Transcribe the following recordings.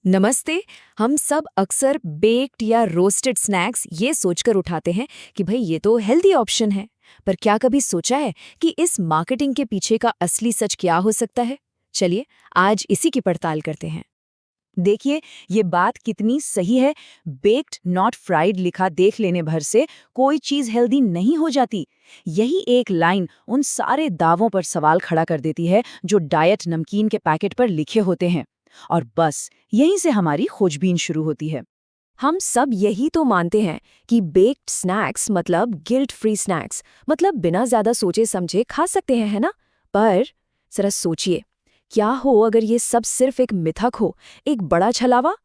नमस्ते। हम सब अक्सर बेक्ड या रोस्टेड स्नैक्स ये सोचकर उठाते हैं कि भाई ये तो हेल्दी ऑप्शन है। पर क्या कभी सोचा है कि इस मार्केटिंग के पीछे का असली सच क्या हो सकता है? चलिए आज इसी की पड़ताल करते हैं। देखिए, ये बात कितनी सही है। बेक्ड नॉट फ्राइड लिखा देख लेने भर से कोई चीज हेल्दी नहीं हो जाती। यही एक लाइन उन सारे दावों पर सवाल खड़ा कर देती है जो डाइट नमकीन के पैकेट पर लिखे होते हैं। और बस यहीं से हमारी खोजबीन शुरू होती है। हम सब यही तो मानते हैं कि बेक्ड स्नैक्स मतलब गिल्ट फ्री स्नैक्स, मतलब बिना ज्यादा सोचे समझे खा सकते हैं, है ना? पर जरा सोचिए, क्या हो अगर ये सब सिर्फ एक मिथक हो, एक बड़ा छलावा?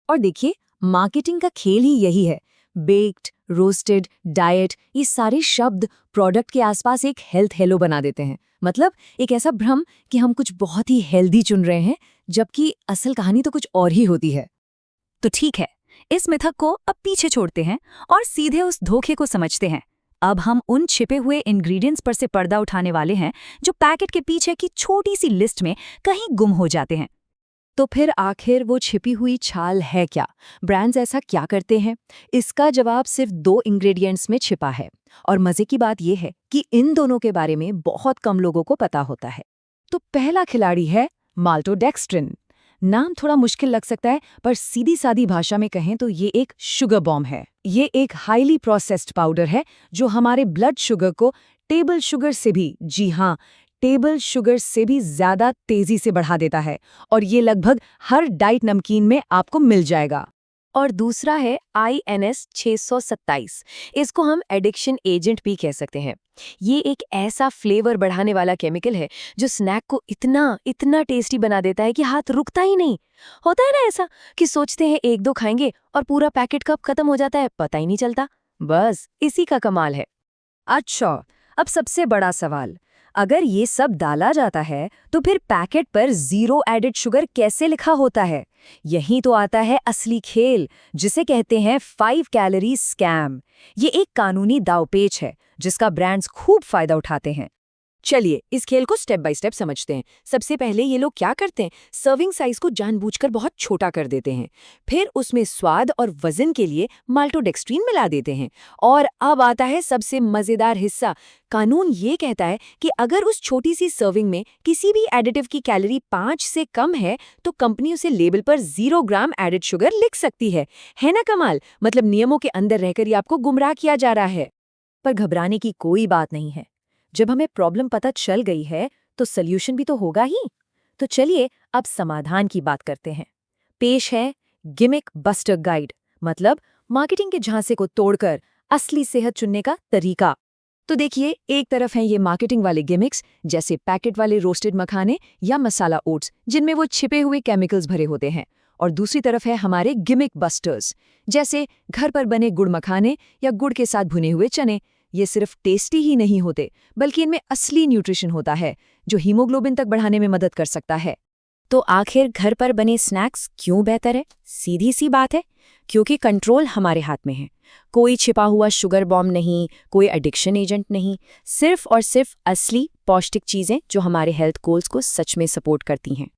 और देखिए, मार्केटिंग का खेल ही यही है। बेक्ड, रोस्टेड, डाइट, ये सारे शब्द प्रोडक्ट के आसपास एक हेल्थ हेलो बना देते हैं। मतलब एक ऐसा भ्रम कि हम कुछ बहुत ही हेल्दी चुन रहे हैं, जबकि असल कहानी तो कुछ और ही होती है। तो ठीक है, इस मिथक को अब पीछे छोड़ते हैं और सीधे उस धोखे को समझते हैं। अब हम उन छिपे हुए इंग्रेडिएंट्स पर से पर्दा उठाने वाले हैं जो पैकेट के पीछे की छोटी सी लिस्ट में कहीं गुम हो जाते हैं। तो फिर आखिर वो छिपी हुई छाल है क्या? ब्रांड्स ऐसा क्या करते हैं? इसका जवाब सिर्फ दो इंग्रेडिएंट्स में छिपा है। और मजे की बात यह है कि इन दोनों के बारे में बहुत कम लोगों को पता होता है। तो पहला खिलाड़ी है माल्टोडेक्स्ट्रिन। नाम थोड़ा मुश्किल लग सकता है, पर सीधी सादी भाषा में कहें तो ये एक शुगर बॉम्ब है। ये एक हाईली प्रोसेस्ड पाउडर है जो हमारे ब्लड शुगर को टेबल शुगर से भी, जी हाँ, टेबल शुगर से भी ज्यादा तेजी से बढ़ा देता है। और ये लगभग हर डाइट नमकीन में आपको मिल जाएगा। और दूसरा है INS 627। इसको हम एडिक्शन एजेंट भी कह सकते हैं। ये एक ऐसा फ्लेवर बढ़ाने वाला केमिकल है जो स्नैक को इतना इतना टेस्टी बना देता है कि हाथ रुकता ही नहीं। होता है ना ऐसा कि सोचते हैं एक दो खाएंगे और पूरा पैकेट कब खत्म हो जाता है पता ही नहीं चलता। बस इसी का कमाल है। अच्छा, अब सबसे बड़ा सवाल, अगर ये सब डाला जाता है तो फिर पैकेट पर जीरो एडेड शुगर कैसे लिखा होता है? यही तो आता है असली खेल, जिसे कहते हैं 5 कैलोरी स्कैम। ये एक कानूनी दांवपेच है जिसका ब्रांड्स खूब फायदा उठाते हैं। चलिए इस खेल को स्टेप बाय स्टेप समझते हैं। सबसे पहले ये लोग क्या करते हैं, सर्विंग साइज को जानबूझकर बहुत छोटा कर देते हैं। फिर उसमें स्वाद और वजन के लिए माल्टोडेक्स्ट्रीन मिला देते हैं। और अब आता है सबसे मजेदार हिस्सा। कानून ये कहता है कि अगर उस छोटी सी सर्विंग में किसी भी एडिटिव की कैलोरी 5 से कम है तो कंपनी उसे लेबल पर 0 ग्राम एडेड शुगर लिख सकती है ना कमाल? मतलब नियमों के अंदर रहकर ही आपको गुमराह किया जा रहा है। पर घबराने की कोई बात नहीं है। जब हमें प्रॉब्लम पता चल गई है तो सल्यूशन भी तो होगा ही। तो चलिए अब समाधान की बात करते हैं। पेश है गिमिक बस्टर गाइड, मतलब मार्केटिंग के झांसे को तोड़कर असली सेहत चुनने का तरीका। तो देखिए, एक तरफ हैं ये मार्केटिंग वाले गिमिक्स, जैसे पैकेट वाले रोस्टेड मखाने या मसाला ओट्स जिनमें वो छिपे हुए केमिकल्स भरे होते हैं। और दूसरी तरफ है हमारे गिमिक बस्टर्स, जैसे घर पर बने गुड़ मखाने या गुड़ के साथ भुने हुए चने। ये सिर्फ टेस्टी ही नहीं होते, बल्कि इनमें असली न्यूट्रिशन होता है जो हीमोग्लोबिन तक बढ़ाने में मदद कर सकता है। तो आखिर घर पर बने स्नैक्स क्यों बेहतर है? सीधी सी बात है, क्योंकि कंट्रोल हमारे हाथ में है। कोई छिपा हुआ शुगर बॉम्ब नहीं, कोई एडिक्शन एजेंट नहीं, सिर्फ और सिर्फ असली पौष्टिक चीजें जो हमारे हेल्थ गोल्स को सच में सपोर्ट करती हैं।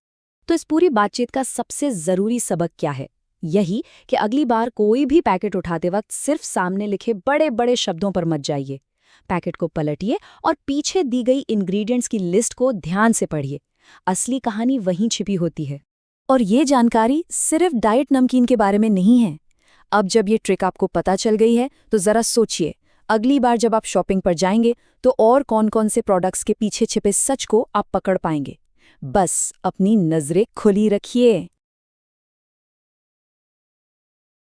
तो इस पूरी बातचीत का सबसे जरूरी सबक क्या है? यही कि अगली बार कोई भी पैकेट उठाते वक्त सिर्फ सामने लिखे बड़े बड़े शब्दों पर मत जाइए। पैकेट को पलटिए और पीछे दी गई इंग्रेडिएंट्स की लिस्ट को ध्यान से पढ़िए। असली कहानी वहीं छिपी होती है। और ये जानकारी सिर्फ डाइट नमकीन के बारे में नहीं है। अब जब ये ट्रिक आपको पता चल गई है तो जरा सोचिए, अगली बार जब आप शॉपिंग पर जाएंगे तो और कौन-कौन से प्रोडक्ट्स के पीछे छिपे सच को आप पकड़ पाएंगे। बस अपनी नजरें खुली रखिए।